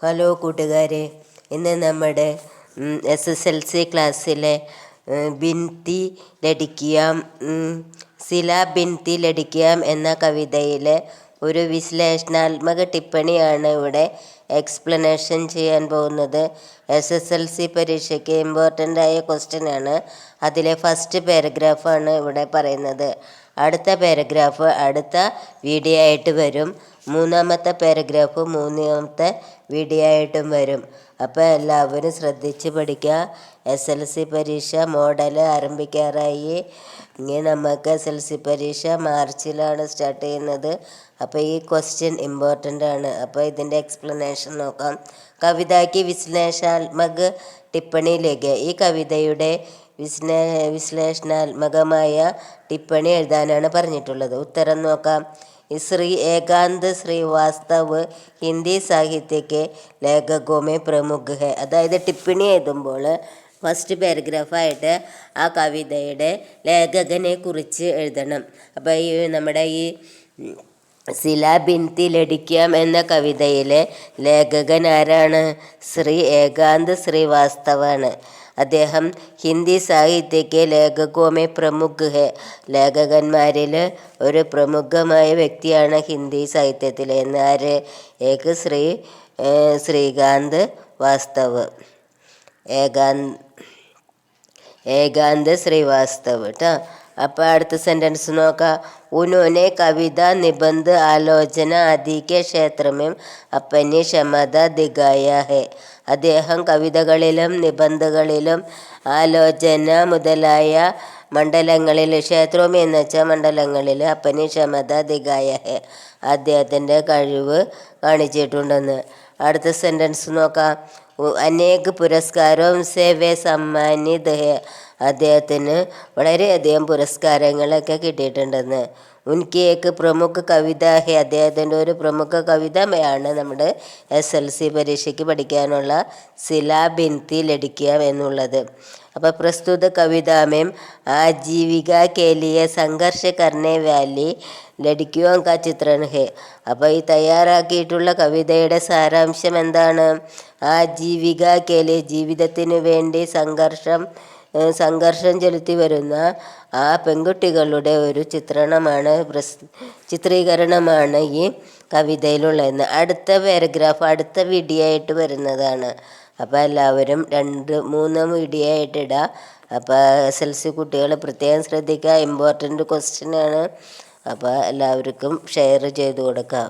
Hello കൂട്ടുകാരെ, ഇന്ന് നമ്മുടെ SSLC ക്ലാസ്സിലെ ബിൻതി ലടിക്കിയാം സില ബിൻതി ലടിക്കിയാം എന്ന കവിതയിലെ ഒരു വിശ്ലേഷണാത്മക ടിപ്പണിയാണ് ഇവിടെ എക്സ്പ്ലനേഷൻ ചെയ്യാൻ പോകുന്നത്. SSLC പരീക്ഷയ്ക്ക് ഇമ്പോർട്ടൻ്റ് ആയ ക്വസ്റ്റ്യൻ ആണ്. അതിലെ ഫസ്റ്റ് പാരഗ്രാഫാണ് ഇവിടെ പറയുന്നത്. അടുത്ത പാരഗ്രാഫ് അടുത്ത വീഡിയോ ആയിട്ട് വരും. മൂന്നാമത്തെ പാരഗ്രാഫ് മൂന്നാമത്തെ വീഡിയോ ആയിട്ടും വരും. അപ്പോൾ എല്ലാവരും ശ്രദ്ധിച്ച് പഠിക്കുക. SLC പരീക്ഷ മോഡൽ ആരംഭിക്കാറായി. ഇനി നമുക്ക് SLC പരീക്ഷ മാർച്ചിലാണ് സ്റ്റാർട്ട് ചെയ്യുന്നത്. അപ്പോൾ ഈ ക്വസ്റ്റ്യൻ ഇമ്പോർട്ടൻ്റ് ആണ്. അപ്പോൾ ഇതിൻ്റെ എക്സ്പ്ലനേഷൻ നോക്കാം. കവിതയ്ക്ക് വിശ്ലേഷണാത്മക ടിപ്പണിയിലേക്ക്. ഈ കവിതയുടെ വിശ്ലേഷണാത്മകമായ ടിപ്പണി എഴുതാനാണ് പറഞ്ഞിട്ടുള്ളത്. ഉത്തരം നോക്കാം. श्री एकांत श्रीवास्तव ഹിന്ദി സാഹിത്യക്ക് ലേഖകോ മേ പ്രമുഖ് ഹെ. അതായത് ടിപ്പണി എഴുതുമ്പോൾ ഫസ്റ്റ് പാരഗ്രാഫായിട്ട് ആ കവിതയുടെ ലേഖകനെ കുറിച്ച് എഴുതണം. അപ്പോൾ നമ്മുടെ ഈ സില ബിൻതി ലടിക്കിയാം എന്ന കവിതയിലെ ലേഖകൻ ആരാണ്? ശ്രീ ഏകാന്ത് ശ്രീവാസ്തവാണ്. അദ്ദേഹം ഹിന്ദി സാഹിത്യക്ക് ലേഖകോമേ പ്രമുഖ് ഹെ. ലേഖകന്മാരിൽ ഒരു പ്രമുഖമായ വ്യക്തിയാണ് ഹിന്ദി സാഹിത്യത്തിൽ. എന്നാര്? ശ്രീകാന്ത് വാസ്തവ്, ഏകാന്ത് ശ്രീവാസ്തവ് കേട്ടോ. അപ്പോൾ അടുത്ത സെൻറ്റൻസ് നോക്കാം. ഉन्होंने कविता निबंध ആലോചന आदि के क्षेत्र में अपनी क्षमता दिखाया है. അദ്ദേഹം കവിതകളിലും നിബന്ധകളിലും ആലോചന മുതലായ മണ്ഡലങ്ങളിൽ, ക്ഷേത്രം എന്ന് വെച്ചാൽ മണ്ഡലങ്ങളിൽ, അപ്പനി ക്ഷമത ദിഗായ ഹെ, അദ്ദേഹത്തിൻ്റെ കഴിവ് കാണിച്ചിട്ടുണ്ടെന്ന്. അടുത്ത സെൻറ്റൻസ് നോക്കാം. അനേക പുരസ്കാരവും സേവേ സമ്മാനിത് ഹെ. അദ്ദേഹത്തിന് വളരെയധികം പുരസ്കാരങ്ങളൊക്കെ കിട്ടിയിട്ടുണ്ടെന്ന്. ഉൻകി ഏക്ക് പ്രമുഖ കവിത ഹെ. അദ്ദേഹത്തിൻ്റെ ഒരു പ്രമുഖ കവിതയാണ് നമ്മുടെ SLC പരീക്ഷയ്ക്ക് പഠിക്കാനുള്ള സില ബിൻതി ലടിക്കിയാം എന്നുള്ളത്. അപ്പോൾ പ്രസ്തുത കവിത में आजीविका के लिए संघर्ष करने वाली लड़कियों का चित्रण है. അപ്പോൾ ഈ തയ്യാറാക്കിയിട്ടുള്ള കവിതയുടെ സാരാംശം എന്താണ്? ആജീവിക കേലി, ജീവിതത്തിന് വേണ്ടി സംഘർഷം ചെലുത്തി വരുന്ന ആ പെൺകുട്ടികളുടെ ഒരു ചിത്രീകരണമാണ് ഈ കവിതയിലുള്ളതെന്ന്. അടുത്ത പാരഗ്രാഫ് അടുത്ത വീഡിയോ ആയിട്ട് വരുന്നതാണ്. അപ്പോൾ എല്ലാവരും 2-3 വീഡിയോ ആയിട്ട് ഇടുക. അപ്പോൾ SLC കുട്ടികൾ പ്രത്യേകം ശ്രദ്ധിക്കുക. ഇമ്പോർട്ടൻ്റ് ക്വസ്റ്റ്യൻ ആണ്. അപ്പോൾ എല്ലാവർക്കും ഷെയർ ചെയ്ത് കൊടുക്കാം.